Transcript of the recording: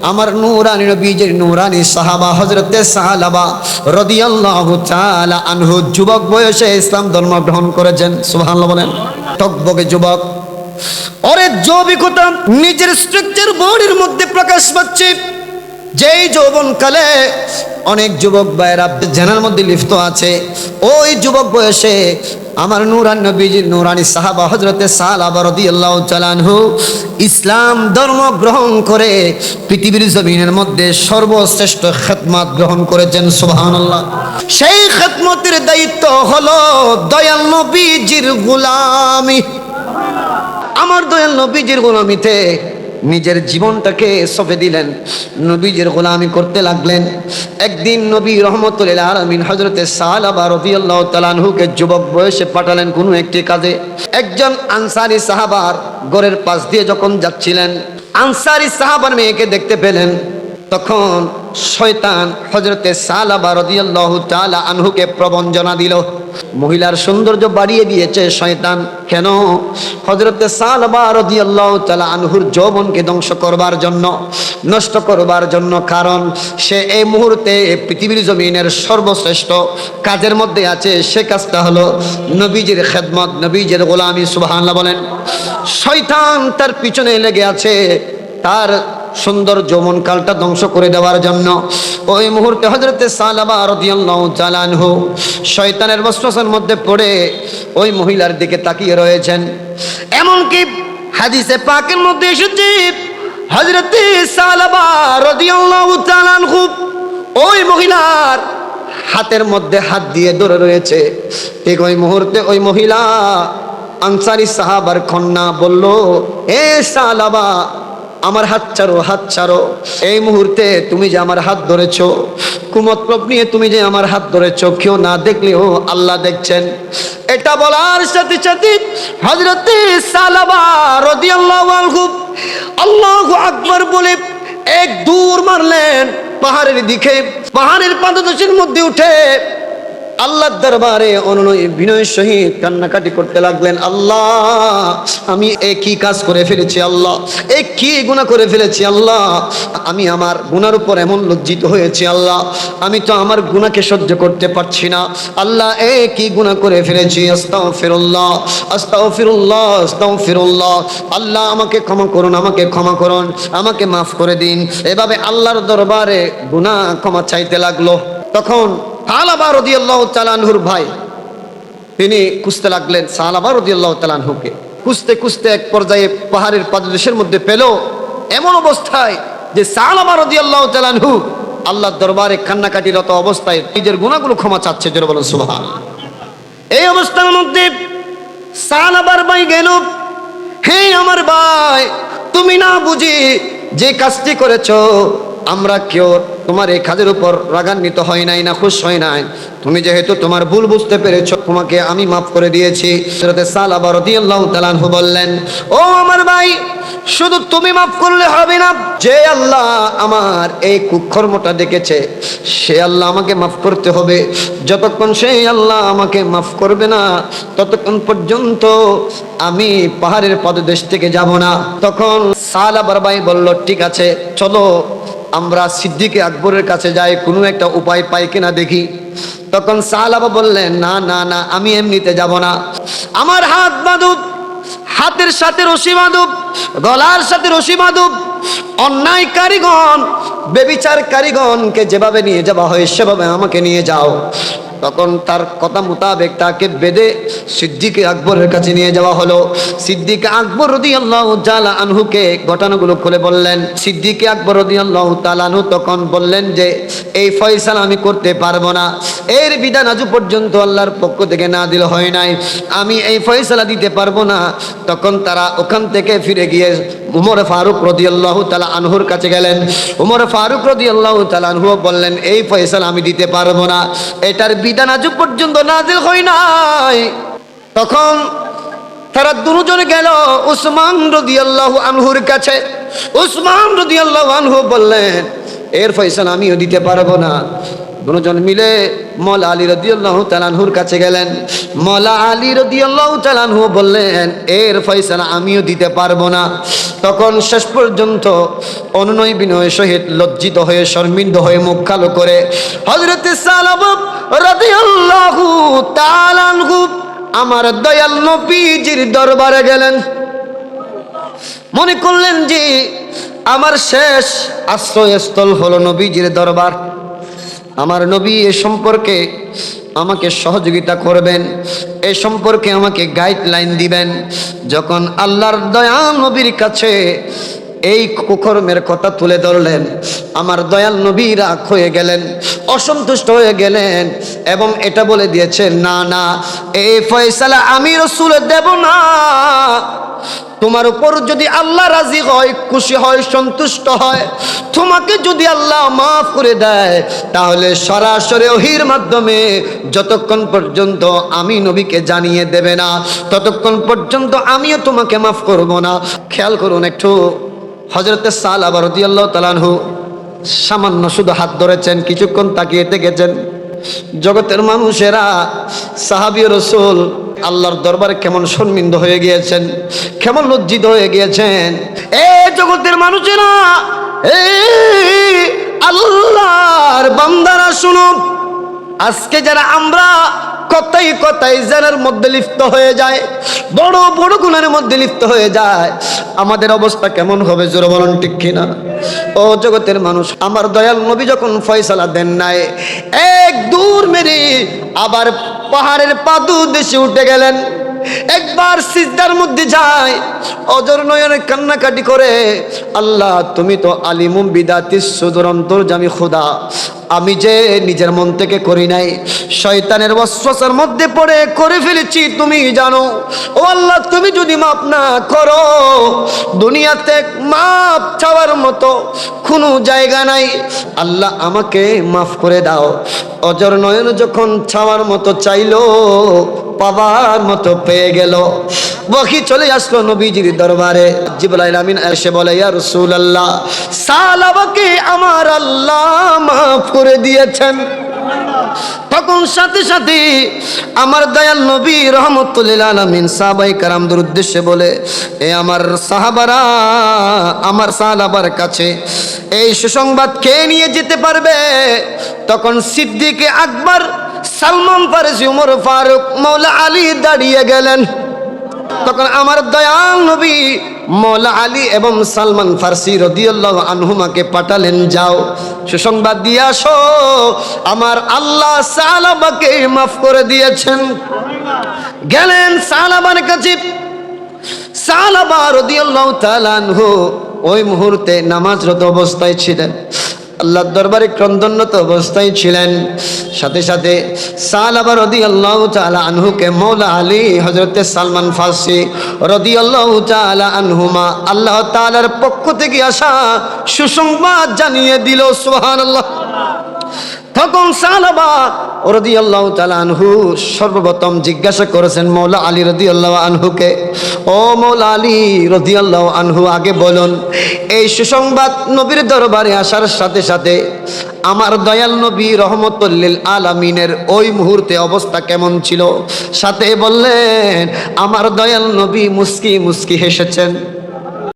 আমার নূরানী নবীজির নূরানী সাহাবা হযরতে সাহাবা রাদিয়াল্লাহু তাআলা আনহু যুবক বয়সে ইসলাম ধর্ম গ্রহণ করেছেন। সুবহানাল্লাহ বলেন। টকবকে যুবক, ওরে যৌবিকতা নিজের স্ট্রাকচার বডির মধ্যে প্রকাশ পাচ্ছে। যেই যৌবনকালে অনেক যুবক ভাইয়েরা জেনার মধ্যে লিপ্ত আছে, ওই যুবক বয়সে আমার নূরানী নবীজির নূরানী সাহাবা হযরতে সাহাবা রাদিয়াল্লাহু তাআলা আনহু ইসলাম ধর্ম গ্রহণ করে পৃথিবীর জমিনের মধ্যে সর্বশ্রেষ্ঠ খেদমত গ্রহণ করেছেন। সুবহানাল্লাহ। সেই খেদমতের দায়িত্ব হলো দয়াল নবীজির গোলামি। আমার দয়াল নবীজির গোলামিতে নিজের জীবনটাকে সঁপে দিলেন, নবীজির গোলামি করতে লাগলেন। একদিন নবী রহমতুল আলামিন হযরতে সাহাবা রাদিয়াল্লাহু তাআলা আনহুকে যুবক বয়সে পাঠালেন কোনো একটি কাজে। একজন আনসারী সাহাবার ঘরের পাশ দিয়ে যখন যাচ্ছিলেন, আনসারী সাহাবার মেয়েকে দেখতে পেলেন। তখন শয়তান হযরতে সাহাবা রাদিয়াল্লাহু তাআলা আনহুকে প্রবঞ্চনা দিল। মহিলার সৌন্দর্য বাড়িয়ে দিয়েছে শয়তান। কেন? হযরতে সাহাবা রাদিয়াল্লাহু তাআলা আনহুর যৌবনকে ধ্বংস করবার জন্য, নষ্ট করবার জন্য। কারণ সে এই মুহূর্তে পৃথিবীর জমিনের সর্বশ্রেষ্ঠ কাজের মধ্যে আছে। সে কাজটা হলো নবীজির খেদমত, নবীজির গোলামি। সুবহানাল্লাহ বলেন। শয়তান তার পিছনে লেগে আছে তার সুন্দর যৌবনকালটা ধ্বংস করে দেওয়ার জন্য। ওই মুহূর্তে হযরতে সাহাবা রাদিয়াল্লাহু তাআলা আনহু শয়তানের ওয়াসওয়াসার মধ্যে পড়ে ওই মহিলার দিকে তাকিয়ে রয়েছেন। এমনকি হাদিসে পাকের মধ্যে এসেছে হযরতে সাহাবা রাদিয়াল্লাহু তাআলা আনহু ওই মহিলার হাতের মধ্যে হাত দিয়ে ধরে রয়েছে। ঠিক ওই মুহূর্তে ওই মহিলা আনসারী সাহাবার কন্যা বলল, এ সাহাবা, আমার হাত ছাড়ো, হাত ছাড়ো। এই মুহূর্তে তুমি যে আমার হাত ধরেছো, কুমতলব নিয়ে তুমি যে আমার হাত ধরেছো, কেউ না দেখলেও আল্লাহ দেখছেন। এটা বলার সাথে সাথে হযরতে সাহাবা রাদিয়াল্লাহু আনহু আল্লাহু আকবার বলে এক দৌড় মারলেন পাহাড়ের দিকে। পাহাড়ের পাদদেশের মধ্যে উঠে আল্লাহর দরবারে অনুনয় বিনয় সহিত কান্নাকাটি করতে লাগলেন। আল্লাহ, আমি কি কাজ করে ফেলেছি আল্লাহ, কি গুনাহ করে ফেলেছি আল্লাহ, আমি আমার গুনার উপর এমন লজ্জিত হয়েছি আল্লাহ, আমি তো আমার গুনাহকে সহ্য করতে পারছি না আল্লাহ, কি গুনাহ করে ফেলেছি। আস্তাগফিরুল্লাহ, আস্তাগফিরুল্লাহ, আস্তাগফিরুল্লাহ। আল্লাহ আমাকে ক্ষমা করুন, আমাকে ক্ষমা করুন, আমাকে মাফ করে দিন। এভাবে আল্লাহর দরবারে গুনাহ ক্ষমা চাইতে লাগলো। তখন সাহাবা রাদিয়াল্লাহু তাআলা আনহুর ভাই তিনি খুঁজতে লাগলেন সাহাবা রাদিয়াল্লাহু তাআলা আনহুকে। খুঁজতে খুঁজতে এক পর্যায়ে পাহাড়ের পাদদেশের মধ্যে পেল। এমন অবস্থায় যে সাহাবা রাদিয়াল্লাহু তাআলা আনহু আল্লাহর দরবারে কান্নাকাটিরত অবস্থায় নিজের গুনাহগুলো ক্ষমা চাচ্ছে। জোরে বলেন সুবহানাল্লাহ। এই অবস্থার মধ্যে সাহাবার ভাই গেল, হে আমার ভাই, তুমি না বুঝি যে কাজটি করেছো, আমরা কেউ তোমার এই কাজের উপর রাগান্বিত হয় নাই, না খুশ হয় নাই। তুমি যেহেতু তোমার ভুল বুঝতে পেরেছো, তোমাকে আমি মাফ করে দিয়েছি। হযরতে সাহাবা রাদিয়াল্লাহু তাআলা আনহু বললেন, ও আমার ভাই, শুধু তুমি মাফ করলে হবে না, যে আল্লাহ আমার এই কুকর্মটা দেখেছে সে আল্লাহ আমাকে মাফ করতে হবে। যতক্ষণ সেই আল্লাহ আমাকে মাফ করবে না, ততক্ষণ পর্যন্ত আমি পাহাড়ের পাদদেশ থেকে যাব না। তখন সাহাবার ভাই বলল, ঠিক আছে, চলো আমরা সিদ্দিকে আকবরের কাছে যাই, কোনো একটা উপায় পাই কিনা দেখি। তখন সাহাবা বললেন, না না না, আমি এমনিতে যাব না, আমার হাত বাঁধুব, হাতের সাথে রশি বাঁধুব, গলার সাথে রশি বাঁধুব। অন্যায় কারিগণ, বেবিচার কারিগণকে যেভাবে নিয়ে যাওয়া হয় সেভাবে আমাকে নিয়ে যাও। তখন তার কথা মোতাবেক তাকে বেঁধে সিদ্দিকে আকবরের কাছে নিয়ে যাওয়া হলো। সিদ্দিকে আকবর রাদিয়াল্লাহু তাআলা আনহুকে ঘটনাগুলো খুলে বললেন। সিদ্দিকে আকবর রাদিয়াল্লাহু তাআলা আনহু তখন বললেন যে এই ফয়সালা আমি করতে পারবো না, এর বিধান আজ পর্যন্ত আল্লাহর পক্ষ থেকে নাযিল হয় নাই, আমি এই ফয়সালা দিতে পারবো না। তখন তারা ওখান থেকে ফিরে গিয়ে উমর ফারুক রাদিয়াল্লাহু তাআলা আনহুর কাছে গেলেন। উমর ফারুক রাদিয়াল্লাহু তাআলা আনহু বললেন, এই ফয়সালা আমি দিতে পারবো না, এটার বিধান আজ পর্যন্ত নাযিল হয় নাই। তখন তারা দুজনে গেল উসমান রাদিয়াল্লাহু আনহুর কাছে। উসমান রাদিয়াল্লাহু আনহু বললেন, এর ফয়সালা আমিও দিতে পারবো না। দুজন মিলে মওলা আলী রাদিয়াল্লাহু তাআলা আনহুর কাছে গেলেন। মওলা আলী রাদিয়াল্লাহু তাআলা আনহু বললেন, এর ফয়সালা আমিও দিতে পারবো না। তখন শেষ পর্যন্ত অনুনয় বিনয় সহিত লজ্জিত হয়ে শর্মিন্দ হয়ে মুখ কালো করে হযরত সালাবা রাদিয়াল্লাহু তাআলা আনহু আমার দয়াল নবীজির দরবারে গেলেন। মনে করলেন যে আমার শেষ আশ্রয়স্থল হলো নবীজির দরবার, আমার নবী এ সম্পর্কে আমাকে সহযোগিতা করবেন, এ সম্পর্কে আমাকে গাইডলাইন দিবেন। যখন আল্লাহর দয়াল নবীর কাছে এই কুকর্মের কথা তুলে ধরলেন, আমার দয়াল নবী রাগ হয়ে গেলেন, অসন্তুষ্ট হয়ে গেলেন এবং এটা বলে দিয়েছেন, না না, এই ফয়সালা আমি রাসূল দেব না। তোমার উপর যদি আল্লাহ রাজি হয়, খুশি হয়, সন্তুষ্ট হয়, তোমাকে যদি আল্লাহ মাফ করে দেয়, তাহলে সরাসরি ওহীর মাধ্যমে যতক্ষণ পর্যন্ত আমি নবীকে জানিয়ে দেবে না, ততক্ষণ পর্যন্ত আমিও তোমাকে মাফ করব না। খেয়াল করুন একটু, হযরতে সালাবা রাদিয়াল্লাহু তাআলা আনহু সামান্য শুধু হাত ধরেছেন, কিছুক্ষণ তাকিয়ে থেকেছেন। জগতের মানুষেরা সাহাবী রাসূল আল্লাহর দরবারে কেমন শর্মিন্দ হয়ে গিয়েছেন, কেমন লজ্জিত হয়ে গিয়েছেন। এ জগতের মানুষেরা, এ আল্লাহর বান্দারা শুনো, আজকে যারা আমরা কথাই কথাই জানার মধ্যে লিপ্ত হয়ে যায়, বড় বড় গুনাহের মধ্যে লিপ্ত হয়ে যায়, আমাদের অবস্থা কেমন হবে জোরে বলুন ঠিক কিনা? ও জগতের মানুষ, আমার দয়াল নবী যখন ফয়সালা দেন নাই, এক দূর মেরে আবার পাহাড়ের পাদু দেশে উঠে গেলেন। একবার সিজদার মধ্যে যায়, অজর নয়নে কান্নাকাটি করে, আল্লাহ তুমি তো আলিমুম বিদাতিস সুদূর, অন্তর্যামী খোদা, আমি যে নিজের মন থেকে করি নাই, শয়তানের ওয়াসওয়াসার মধ্যে পড়ে করে ফেলেছি, তুমি জানো। ও আল্লাহ, তুমি যদি মাফ না করো, দুনিয়াতে মাফ চাওয়ার মতো কোনো জায়গা নাই, আল্লাহ আমাকে মাফ করে দাও। অজর নয়ন যখন চাওয়ার মতো চাইলো, পাওয়ার মতো পেয়ে গেল। ওয়াহি চলে আসলো নবীজির দরবারে। জিবরাইল আমিন এসে বলে, ইয়া রাসূলুল্লাহ, সালাবাকে আমার আল্লাহ মাফ করে দিয়েছেন। তখন সাথে সাথে আমার দয়াল নবী রাহমাতুল লিল আলামিন সাহাবায়ে কেরামদের উদ্দেশ্যে বলে, এ আমার সাহাবারা, আমার সাহাবার কাছে এই সুসংবাদ কে নিয়ে যেতে পারবে? তখন সিদ্দিক আকবর, সালমান ফারসি, উমর ফারুক, মওলা আলী দাঁড়িয়ে গেলেন। তখন আমার দয়াল নবী মওলা আলী এবং সালমান ফারসি রাদিয়াল্লাহু আনহুমাকে পাঠালেন, যাও সুসংবাদ দিয়ে আসো, আমার আল্লাহ সালাবাকে মাফ করে দিয়েছেন। গেলেন সালাবার কাছে। সালাবা রাদিয়াল্লাহু তাআলা আনহু ওই মুহূর্তে নামাজরত অবস্থায় ছিলেন, আল্লাহর দরবারে ক্রন্দনরত অবস্থায় ছিলেন। সাথে সাথে সালাবা রাদিয়াল্লাহু তাআলা আনহুকে মওলা আলী হযরতে সালমান ফারসি রাদিয়াল্লাহু তাআলা আনহুমা আল্লাহ তাআলার পক্ষ থেকে আসা সুসংবাদ জানিয়ে দিল। সুবহানাল্লাহ। তখন সালাবা রাদিয়াল্লাহু তাআলা আনহু সর্বপ্রথম জিজ্ঞাসা করেছেন মওলা আলী রাদিয়াল্লাহু আনহুকে, ও মওলা আলী রাদিয়াল্লাহু আনহু, আগে বলুন, এই সুসংবাদ নবীর দরবারে আসার সাথে সাথে আমার দয়াল নবী রহমতুল লিল আলামিনের ওই মুহূর্তে অবস্থা কেমন ছিল? সাথে বললেন, আমার দয়াল নবী মুস্কি মুস্কি হেসেছেন।